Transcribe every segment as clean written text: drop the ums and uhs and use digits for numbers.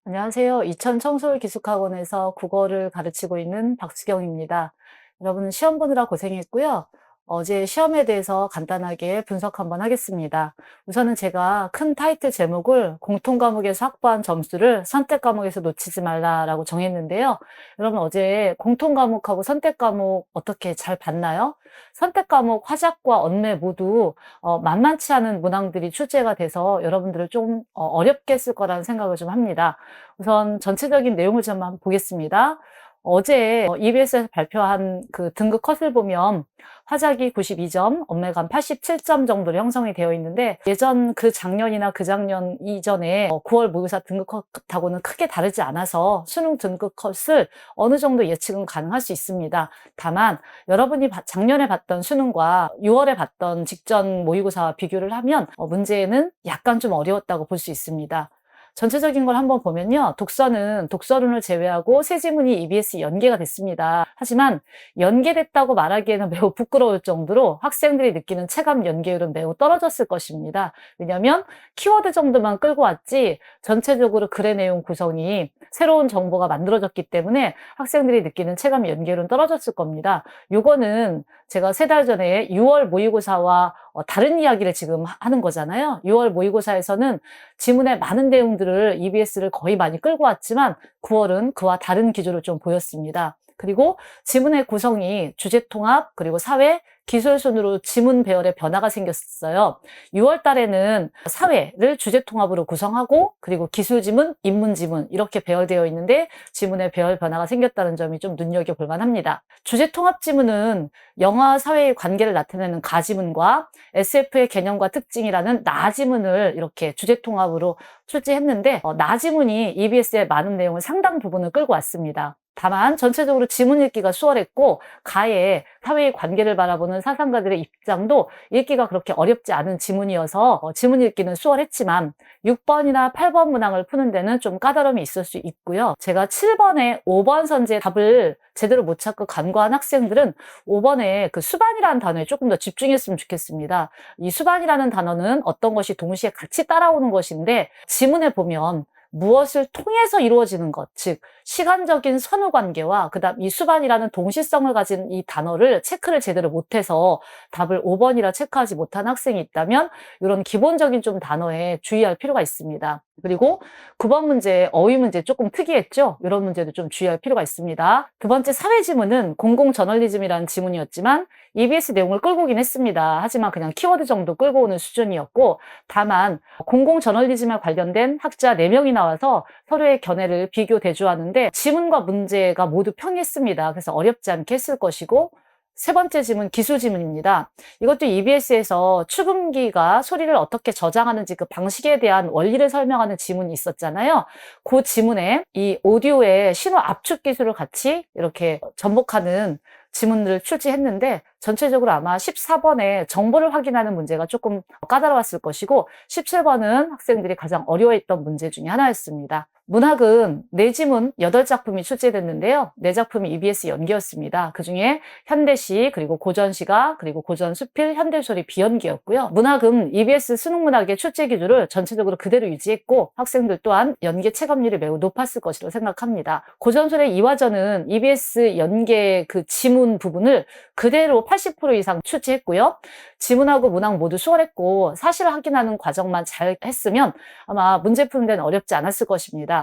안녕하세요. 이천 청솔기숙학원에서 국어를 가르치고 있는 박수경입니다. 여러분 시험 보느라 고생했고요. 어제 시험에 대해서 간단하게 분석 한번 하겠습니다. 우선은 제가 큰 타이틀 제목을 공통 과목에서 확보한 점수를 선택 과목에서 놓치지 말라라고 정했는데요. 여러분 어제 공통 과목하고 선택 과목 어떻게 잘 봤나요? 선택 과목 화작과 언매 모두 만만치 않은 문항들이 출제가 돼서 여러분들을 좀 어렵게 했을 거라는 생각을 좀 합니다. 우선 전체적인 내용을 좀 한번 보겠습니다. 어제 EBS에서 발표한 그 등급 컷을 보면 화작이 92점, 언매감 87점 정도로 형성이 되어 있는데 예전 그 작년이나 그 작년 이전에 9월 모의고사 등급 컷하고는 크게 다르지 않아서 수능 등급 컷을 어느 정도 예측은 가능할 수 있습니다. 다만 여러분이 작년에 봤던 수능과 6월에 봤던 직전 모의고사와 비교를 하면 문제는 약간 좀 어려웠다고 볼 수 있습니다. 전체적인 걸 한번 보면요. 독서는 독서론을 제외하고 세 지문이 EBS 연계가 됐습니다. 하지만 연계됐다고 말하기에는 매우 부끄러울 정도로 학생들이 느끼는 체감 연계율은 매우 떨어졌을 것입니다. 왜냐하면 키워드 정도만 끌고 왔지 전체적으로 글의 내용 구성이 새로운 정보가 만들어졌기 때문에 학생들이 느끼는 체감 연계율은 떨어졌을 겁니다. 요거는 제가 3달 전에 6월 모의고사와 다른 이야기를 지금 하는 거잖아요. 6월 모의고사에서는 지문의 많은 내용들을 EBS를 거의 많이 끌고 왔지만 9월은 그와 다른 기조를 좀 보였습니다. 그리고 지문의 구성이 주제통합, 그리고 사회, 기술 순으로 지문 배열의 변화가 생겼어요. 6월 달에는 사회를 주제통합으로 구성하고 그리고 기술 지문, 인문 지문 이렇게 배열되어 있는데 지문의 배열 변화가 생겼다는 점이 좀 눈여겨볼 만합니다. 주제통합 지문은 영화 사회의 관계를 나타내는 가지문과 SF의 개념과 특징이라는 나지문을 이렇게 주제통합으로 출제했는데 나지문이 EBS의 많은 내용을 상당 부분을 끌고 왔습니다. 다만 전체적으로 지문 읽기가 수월했고 가에 사회의 관계를 바라보는 사상가들의 입장도 읽기가 그렇게 어렵지 않은 지문이어서 지문 읽기는 수월했지만 6번이나 8번 문항을 푸는 데는 좀 까다로움이 있을 수 있고요. 제가 7번에 5번 선지의 답을 제대로 못 찾고 간과한 학생들은 5번에 그 수반이라는 단어에 조금 더 집중했으면 좋겠습니다. 이 수반이라는 단어는 어떤 것이 동시에 같이 따라오는 것인데 지문에 보면 무엇을 통해서 이루어지는 것, 즉 시간적인 선후관계와 그다음 이 수반이라는 동시성을 가진 이 단어를 체크를 제대로 못해서 답을 5번이라 체크하지 못한 학생이 있다면 이런 기본적인 좀 단어에 주의할 필요가 있습니다. 그리고 9번 문제, 어휘 문제 조금 특이했죠? 이런 문제도 좀 주의할 필요가 있습니다. 두 번째 사회 지문은 공공저널리즘이라는 지문이었지만 EBS 내용을 끌고 오긴 했습니다. 하지만 그냥 키워드 정도 끌고 오는 수준이었고 다만 공공저널리즘에 관련된 학자 4명이 나와서 서로의 견해를 비교 대조하는데 지문과 문제가 모두 평이했습니다. 그래서 어렵지 않게 했을 것이고 세 번째 지문 기술 지문입니다. 이것도 EBS에서 축음기가 소리를 어떻게 저장하는지 그 방식에 대한 원리를 설명하는 지문이 있었잖아요. 그 지문에 이 오디오의 신호 압축 기술을 같이 이렇게 접목하는 지문들을 출제했는데 전체적으로 아마 14번에 정보를 확인하는 문제가 조금 까다로웠을 것이고 17번은 학생들이 가장 어려워했던 문제 중에 하나였습니다. 문학은 4지문 8작품이 출제됐는데요. 4작품이 EBS 연기였습니다. 그중에 현대시, 그리고 고전시가, 그리고 고전수필, 현대소리 비연기였고요. 문학은 EBS 수능문학의 출제 기조를 전체적으로 그대로 유지했고 학생들 또한 연계 체감률이 매우 높았을 것이라고 생각합니다. 고전소리의 이화전은 EBS 연계 그 지문 부분을 그대로 80% 이상 출제했고요. 지문하고 문학 모두 수월했고 사실을 확인하는 과정만 잘 했으면 아마 문제 푸는 데는 어렵지 않았을 것입니다.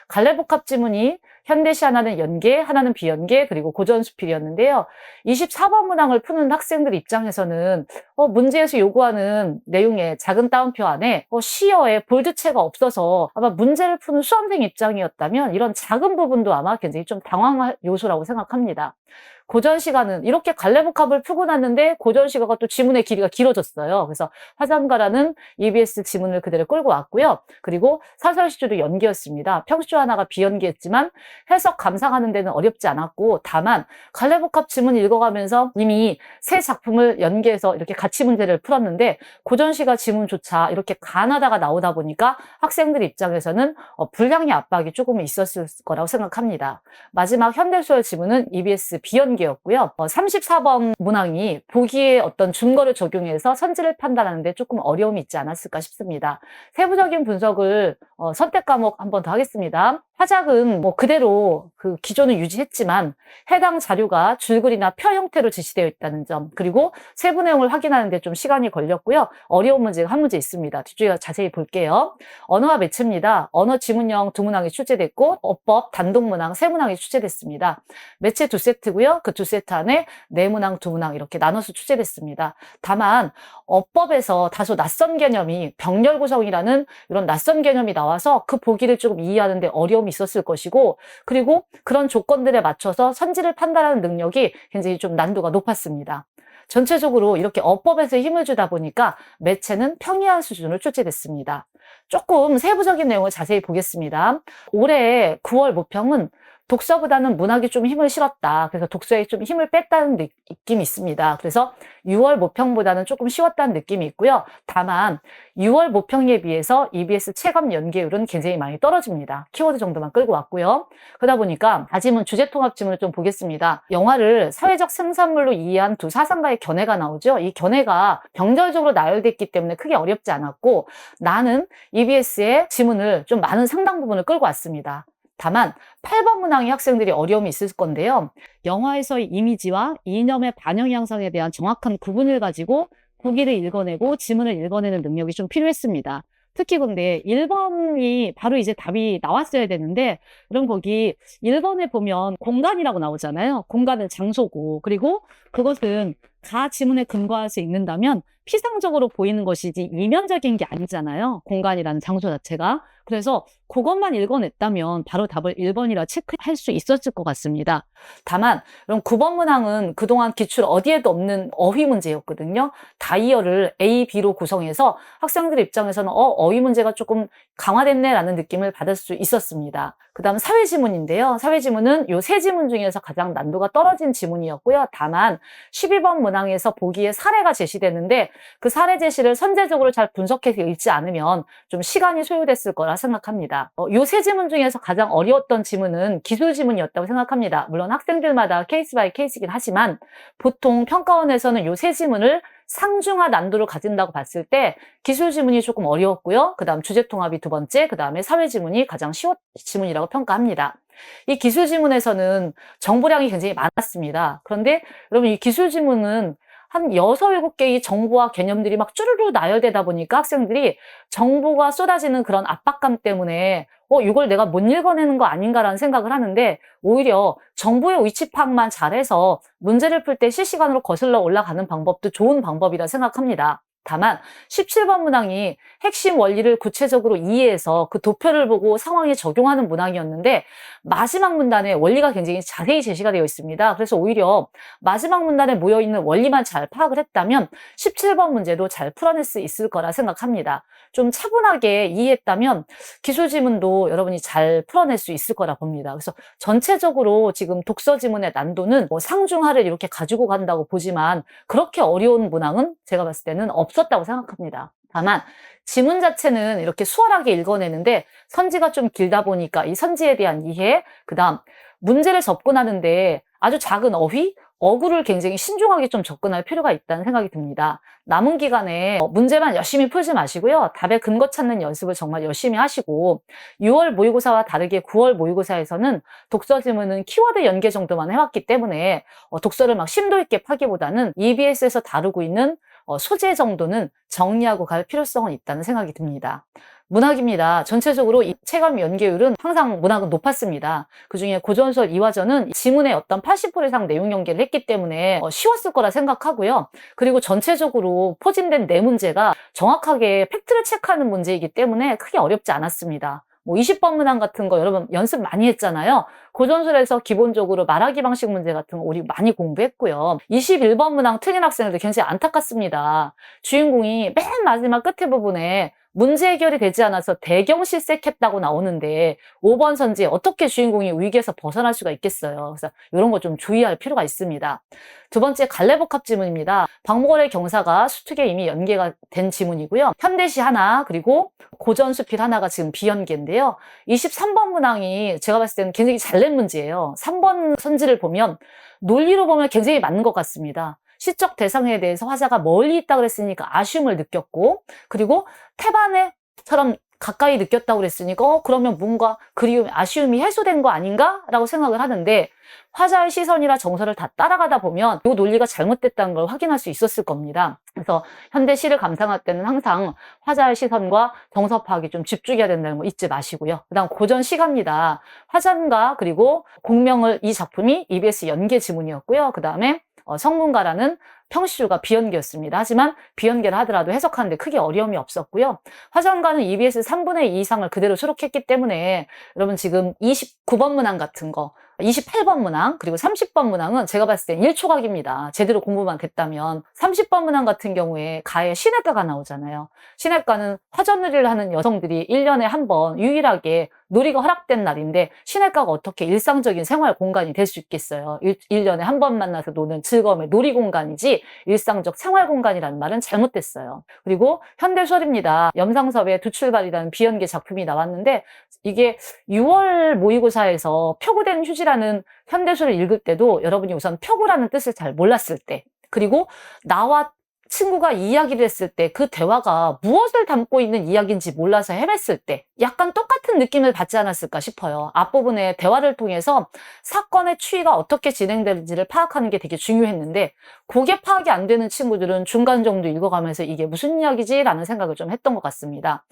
갈래복합 지문이 현대시 하나는 연계, 하나는 비연계, 그리고 고전수필이었는데요. 24번 문항을 푸는 학생들 입장에서는 문제에서 요구하는 내용의 작은 따옴표 안에 시어에 볼드체가 없어서 아마 문제를 푸는 수험생 입장이었다면 이런 작은 부분도 아마 굉장히 좀 당황할 요소라고 생각합니다. 고전시가는 이렇게 갈래복합을 푸고 났는데 고전시가가 또 지문의 길이가 길어졌어요. 그래서 화장가라는 EBS 지문을 그대로 끌고 왔고요. 그리고 사설시조도 연계였습니다. 평시조 하나가 비연계였지만 해석 감상하는 데는 어렵지 않았고 다만 갈래복합 지문 읽어가면서 이미 새 작품을 연계해서 이렇게 같이 문제를 풀었는데 고전시가 지문조차 이렇게 가나다가 나오다 보니까 학생들 입장에서는 분량의 압박이 조금 있었을 거라고 생각합니다. 마지막 현대소설 지문은 EBS 비연계 문제였고요. 34번 문항이 보기에 어떤 준거를 적용해서 선지를 판단하는 데 조금 어려움이 있지 않았을까 싶습니다. 세부적인 분석을 선택 과목 한 번 더 하겠습니다. 화작은 그대로 그 기존을 유지했지만 해당 자료가 줄글이나 표 형태로 제시되어 있다는 점, 그리고 세부 내용을 확인하는 데 좀 시간이 걸렸고요. 어려운 문제가 한 문제 있습니다. 뒤쪽에 자세히 볼게요. 언어와 매체입니다. 언어 지문형 두 문항이 출제됐고 어법 단독 문항 세 문항이 출제됐습니다. 매체 두 세트고요. 그 두 세트 안에 네 문항 두 문항 이렇게 나눠서 출제됐습니다. 다만 어법에서 다소 낯선 개념이 병렬 구성이라는 이런 낯선 개념이 나와서 그 보기를 조금 이해하는 데 어려움이 있었을 것이고, 그리고 그런 조건들에 맞춰서 선지를 판단하는 능력이 굉장히 좀 난도가 높았습니다. 전체적으로 이렇게 어법에서 힘을 주다 보니까 매체는 평이한 수준으로 출제됐습니다. 조금 세부적인 내용을 자세히 보겠습니다. 올해 9월 모평은 독서보다는 문학이 좀 힘을 실었다. 그래서 독서에 좀 힘을 뺐다는 느낌이 있습니다. 그래서 6월 모평보다는 조금 쉬웠다는 느낌이 있고요. 다만 6월 모평에 비해서 EBS 체감 연계율은 굉장히 많이 떨어집니다. 키워드 정도만 끌고 왔고요. 그러다 보니까 다지문 주제 통합 지문을 좀 보겠습니다. 영화를 사회적 생산물로 이해한 두 사상가의 견해가 나오죠. 이 견해가 병렬적으로 나열됐기 때문에 크게 어렵지 않았고, 나는 EBS의 지문을 좀 많은 상당 부분을 끌고 왔습니다. 다만 8번 문항의 학생들이 어려움이 있을 건데요. 영화에서의 이미지와 이념의 반영 양상에 대한 정확한 구분을 가지고 보기를 읽어내고 지문을 읽어내는 능력이 좀 필요했습니다. 특히 근데 1번이 바로 이제 답이 나왔어야 되는데, 그럼 거기 1번에 보면 공간이라고 나오잖아요. 공간은 장소고, 그리고 그것은 가 지문에 근거해서 읽는다면 피상적으로 보이는 것이지 이면적인 게 아니잖아요. 공간이라는 장소 자체가. 그래서 그것만 읽어냈다면 바로 답을 1번이라 체크할 수 있었을 것 같습니다. 다만 그럼 9번 문항은 그동안 기출 어디에도 없는 어휘 문제였거든요. 다이어를 A, B로 구성해서 학생들 입장에서는 어휘 문제가 조금 강화됐네라는 느낌을 받을 수 있었습니다. 그 다음 사회지문인데요. 사회지문은 요 세 지문 중에서 가장 난도가 떨어진 지문이었고요. 다만 12번 문항에서 보기에 사례가 제시되는데 그 사례 제시를 선제적으로 잘 분석해서 읽지 않으면 좀 시간이 소요됐을 거라 생각합니다. 요 세 지문 중에서 가장 어려웠던 지문은 기술 지문이었다고 생각합니다. 물론 학생들마다 케이스 바이 케이스이긴 하지만 보통 평가원에서는 요 세 지문을 상중하 난도를 가진다고 봤을 때 기술 지문이 조금 어려웠고요. 그 다음 주제 통합이 두 번째, 그 다음에 사회 지문이 가장 쉬운 지문이라고 평가합니다. 이 기술 지문에서는 정보량이 굉장히 많았습니다. 그런데 여러분 이 기술 지문은 한 6, 7개의 정보와 개념들이 막 쭈루루 나열되다 보니까 학생들이 정보가 쏟아지는 그런 압박감 때문에 이걸 내가 못 읽어내는 거 아닌가라는 생각을 하는데, 오히려 정보의 위치 파악만 잘해서 문제를 풀 때 실시간으로 거슬러 올라가는 방법도 좋은 방법이라 생각합니다. 다만 17번 문항이 핵심 원리를 구체적으로 이해해서 그 도표를 보고 상황에 적용하는 문항이었는데 마지막 문단에 원리가 굉장히 자세히 제시가 되어 있습니다. 그래서 오히려 마지막 문단에 모여있는 원리만 잘 파악을 했다면 17번 문제도 잘 풀어낼 수 있을 거라 생각합니다. 좀 차분하게 이해했다면 기술 지문도 여러분이 잘 풀어낼 수 있을 거라 봅니다. 그래서 전체적으로 지금 독서 지문의 난도는 상중하를 이렇게 가지고 간다고 보지만 그렇게 어려운 문항은 제가 봤을 때는 없었다고 생각합니다. 다만 지문 자체는 이렇게 수월하게 읽어내는데 선지가 좀 길다 보니까 이 선지에 대한 이해, 그 다음 문제를 접근하는데 아주 작은 어휘, 어구를 굉장히 신중하게 좀 접근할 필요가 있다는 생각이 듭니다. 남은 기간에 문제만 열심히 풀지 마시고요. 답의 근거 찾는 연습을 정말 열심히 하시고 6월 모의고사와 다르게 9월 모의고사에서는 독서 지문은 키워드 연계 정도만 해왔기 때문에 독서를 막 심도 있게 파기보다는 EBS에서 다루고 있는 소재 정도는 정리하고 갈 필요성은 있다는 생각이 듭니다. 문학입니다. 전체적으로 이 체감 연계율은 항상 문학은 높았습니다. 그중에 고전소설 이화전은 지문의 어떤 80% 이상 내용 연계를 했기 때문에 쉬웠을 거라 생각하고요. 그리고 전체적으로 포진된 네 문제가 정확하게 팩트를 체크하는 문제이기 때문에 크게 어렵지 않았습니다. 20번 문항 같은 거 여러분 연습 많이 했잖아요. 고전술에서 기본적으로 말하기 방식 문제 같은 거 우리 많이 공부했고요. 21번 문항 틀린 학생들도 굉장히 안타깝습니다. 주인공이 맨 마지막 끝에 부분에 문제 해결이 되지 않아서 대경실색했다고 나오는데 5번 선지에 어떻게 주인공이 위기에서 벗어날 수가 있겠어요. 그래서 이런 거 좀 주의할 필요가 있습니다. 두 번째 갈래복합 지문입니다. 박목월의 경사가 수특에 이미 연계가 된 지문이고요. 현대시 하나 그리고 고전수필 하나가 지금 비연계인데요. 23번 문항이 제가 봤을 때는 굉장히 잘 낸 문제예요. 3번 선지를 보면 논리로 보면 굉장히 맞는 것 같습니다. 시적 대상에 대해서 화자가 멀리 있다 그랬으니까 아쉬움을 느꼈고, 그리고 태반에처럼 가까이 느꼈다고 그랬으니까 그러면 뭔가 그리움, 아쉬움이 해소된 거 아닌가? 라고 생각을 하는데, 화자의 시선이나 정서를 다 따라가다 보면 이 논리가 잘못됐다는 걸 확인할 수 있었을 겁니다. 그래서 현대 시를 감상할 때는 항상 화자의 시선과 정서 파악에 좀 집중해야 된다는 거 잊지 마시고요. 그 다음 고전 시가입니다. 화전가 그리고 공명을 이 작품이 EBS 연계 지문이었고요. 그 다음에 성문가라는 평시주가 비연계였습니다. 하지만 비연계를 하더라도 해석하는데 크게 어려움이 없었고요. 화전가는 EBS 3분의 2 이상을 그대로 수록했기 때문에 여러분 지금 29번 문항 같은 거, 28번 문항 그리고 30번 문항은 제가 봤을 땐 1초각입니다. 제대로 공부만 됐다면. 30번 문항 같은 경우에 가에 시냇가가 나오잖아요. 시냇가는 화전놀이를 하는 여성들이 1년에 한 번 유일하게 놀이가 허락된 날인데 시냇가가 어떻게 일상적인 생활 공간이 될 수 있겠어요. 1년에 한 번 만나서 노는 즐거움의 놀이 공간이지 일상적 생활 공간이라는 말은 잘못됐어요. 그리고 현대소설입니다. 염상섭의 두출발이라는 비연계 작품이 나왔는데 이게 6월 모의고사에서 표구된 휴지라는 현대소설을 읽을 때도 여러분이 우선 표구라는 뜻을 잘 몰랐을 때, 그리고 나와 친구가 이야기를 했을 때 그 대화가 무엇을 담고 있는 이야기인지 몰라서 헤맸을 때 약간 똑같은 느낌을 받지 않았을까 싶어요. 앞부분에 대화를 통해서 사건의 추이가 어떻게 진행되는지를 파악하는 게 되게 중요했는데 그게 파악이 안 되는 친구들은 중간 정도 읽어가면서 이게 무슨 이야기지? 라는 생각을 좀 했던 것 같습니다.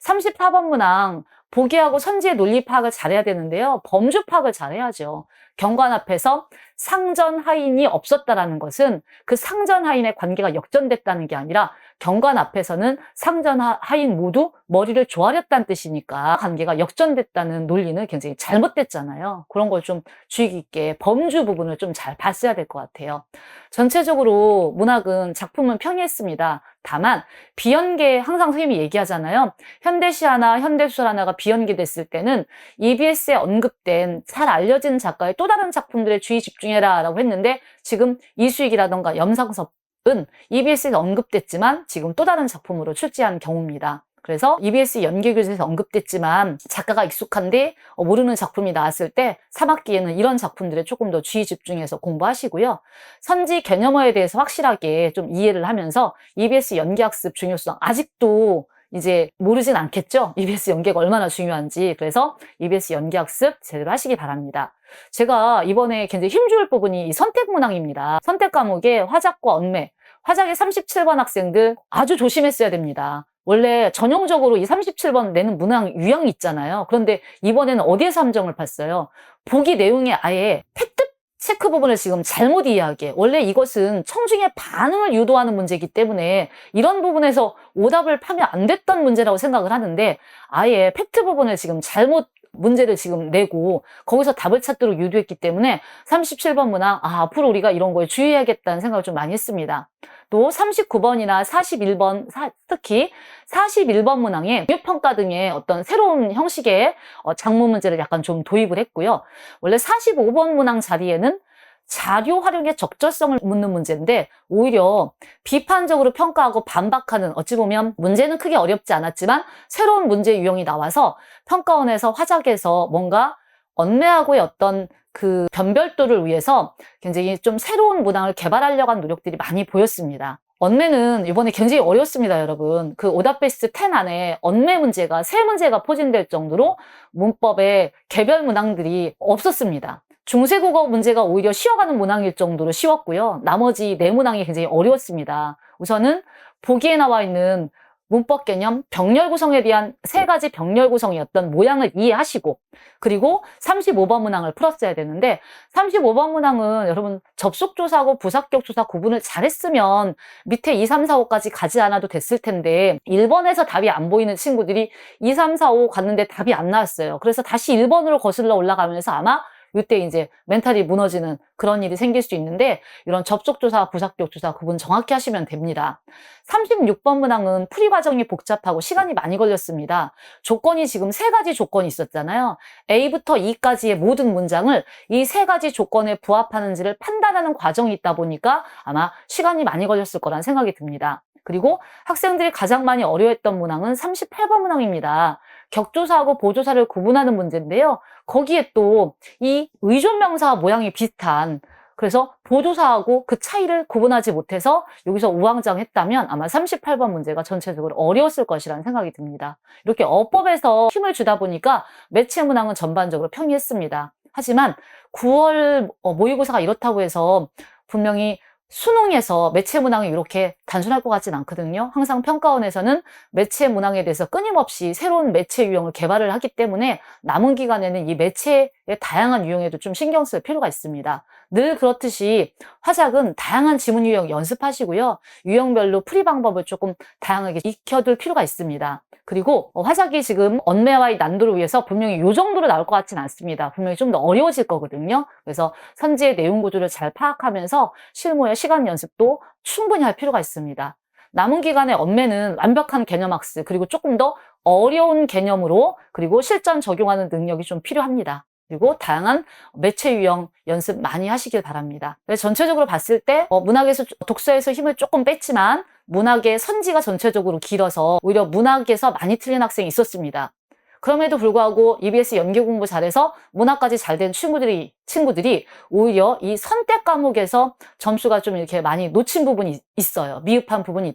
34번 문항 보기하고 선지의 논리 파악을 잘해야 되는데요. 범주 파악을 잘해야죠. 경관 앞에서 상전 하인이 없었다라는 것은 그 상전 하인의 관계가 역전됐다는 게 아니라 경관 앞에서는 상전 하인 모두 머리를 조아렸다는 뜻이니까 관계가 역전됐다는 논리는 굉장히 잘못됐잖아요. 그런 걸 좀 주의 깊게 범주 부분을 좀 잘 봤어야 될 것 같아요. 전체적으로 문학은 작품은 평이했습니다. 다만 비연계 항상 선생님이 얘기하잖아요. 현대시 하나, 현대소설 하나가 비연계됐을 때는 EBS에 언급된 잘 알려진 작가의 또 다른 작품들에 주의 집중해라 라고 했는데 지금 이수익이라던가 염상섭은 EBS에 언급됐지만 지금 또 다른 작품으로 출제한 경우입니다. 그래서 EBS 연계교재에서 언급됐지만 작가가 익숙한데 모르는 작품이 나왔을 때 3학기에는 이런 작품들에 조금 더 주의 집중해서 공부하시고요. 선지 개념어에 대해서 확실하게 좀 이해를 하면서 EBS 연계학습 중요성 아직도 이제 모르진 않겠죠? EBS 연계가 얼마나 중요한지. 그래서 EBS 연계학습 제대로 하시기 바랍니다. 제가 이번에 굉장히 힘줄 부분이 선택문항입니다. 선택 과목에 화작과 언매, 화작의 37번 학생들 아주 조심했어야 됩니다. 원래 전형적으로 이 37번 내는 문항 유형이 있잖아요. 그런데 이번에는 어디에서 함정을 봤어요? 보기 내용에 아예 팩트 체크 부분을 지금 잘못 이해하게. 원래 이것은 청중의 반응을 유도하는 문제이기 때문에 이런 부분에서 오답을 파면 안 됐던 문제라고 생각을 하는데 아예 팩트 부분을 지금 잘못 문제를 지금 내고 거기서 답을 찾도록 유도했기 때문에 37번 문항 앞으로 우리가 이런 거에 주의해야겠다는 생각을 좀 많이 했습니다. 또 39번이나 41번 특히 41번 문항에 교육평가 등의 어떤 새로운 형식의 작문 문제를 약간 좀 도입을 했고요. 원래 45번 문항 자리에는 자료 활용의 적절성을 묻는 문제인데 오히려 비판적으로 평가하고 반박하는 어찌 보면 문제는 크게 어렵지 않았지만 새로운 문제 유형이 나와서 평가원에서 화작에서 뭔가 언매하고의 어떤 그 변별도를 위해서 굉장히 좀 새로운 문항을 개발하려고 하는 노력들이 많이 보였습니다. 언매는 이번에 굉장히 어렵습니다, 여러분. 그 오답 베스트 10 안에 언매 문제가 3문제가 포진될 정도로 문법에 개별 문항들이 없었습니다. 중세국어 문제가 오히려 쉬워가는 문항일 정도로 쉬웠고요. 나머지 4문항이 굉장히 어려웠습니다. 우선은 보기에 나와 있는 문법 개념, 병렬 구성에 대한 3가지 병렬 구성이었던 모양을 이해하시고 그리고 35번 문항을 풀었어야 되는데 35번 문항은 여러분 접속조사하고 부사격조사 구분을 잘했으면 밑에 2, 3, 4, 5까지 가지 않아도 됐을 텐데 1번에서 답이 안 보이는 친구들이 2, 3, 4, 5 갔는데 답이 안 나왔어요. 그래서 다시 1번으로 거슬러 올라가면서 아마 이때 이제 멘탈이 무너지는 그런 일이 생길 수 있는데 이런 접속조사, 부사격조사 구분 정확히 하시면 됩니다. 36번 문항은 풀이 과정이 복잡하고 시간이 많이 걸렸습니다. 조건이 지금 세 가지 조건이 있었잖아요. A부터 E까지의 모든 문장을 이 세 가지 조건에 부합하는지를 판단하는 과정이 있다 보니까 아마 시간이 많이 걸렸을 거란 생각이 듭니다. 그리고 학생들이 가장 많이 어려워했던 문항은 38번 문항입니다. 격조사하고 보조사를 구분하는 문제인데요. 거기에 또 이 의존명사 모양이 비슷한, 그래서 보조사하고 그 차이를 구분하지 못해서 여기서 우왕좌왕했다면 아마 38번 문제가 전체적으로 어려웠을 것이라는 생각이 듭니다. 이렇게 어법에서 힘을 주다 보니까 매체 문항은 전반적으로 평이했습니다. 하지만 9월 모의고사가 이렇다고 해서 분명히 수능에서 매체 문항이 이렇게 단순할 것 같진 않거든요. 항상 평가원에서는 매체 문항에 대해서 끊임없이 새로운 매체 유형을 개발을 하기 때문에 남은 기간에는 이 매체의 다양한 유형에도 좀 신경 쓸 필요가 있습니다. 늘 그렇듯이 화작은 다양한 지문 유형 연습하시고요. 유형별로 풀이 방법을 조금 다양하게 익혀둘 필요가 있습니다. 그리고 화작이 지금 언매와의 난도를 위해서 분명히 이 정도로 나올 것 같진 않습니다. 분명히 좀 더 어려워질 거거든요. 그래서 선지의 내용 구조를 잘 파악하면서 실무의 시간 연습도 충분히 할 필요가 있습니다. 남은 기간에 언매는 완벽한 개념 학습, 그리고 조금 더 어려운 개념으로, 그리고 실전 적용하는 능력이 좀 필요합니다. 그리고 다양한 매체 유형 연습 많이 하시길 바랍니다. 그래서 전체적으로 봤을 때 문학에서, 독서에서 힘을 조금 뺐지만 문학의 선지가 전체적으로 길어서 오히려 문학에서 많이 틀린 학생이 있었습니다. 그럼에도 불구하고 EBS 연기 공부 잘해서 문학까지 잘 된 친구들이 오히려 이 선택 과목에서 점수가 좀 이렇게 많이 놓친 부분이 있어요. 미흡한 부분이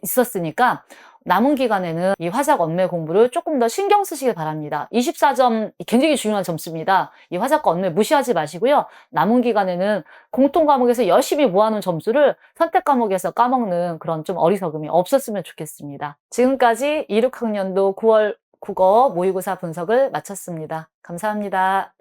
있었으니까 남은 기간에는 이 화작 언매 공부를 조금 더 신경 쓰시길 바랍니다. 24점 굉장히 중요한 점수입니다. 이 화작과 언매 무시하지 마시고요. 남은 기간에는 공통 과목에서 열심히 모아놓은 점수를 선택 과목에서 까먹는 그런 좀 어리석음이 없었으면 좋겠습니다. 지금까지 26학년도 9월 국어 모의고사 분석을 마쳤습니다. 감사합니다.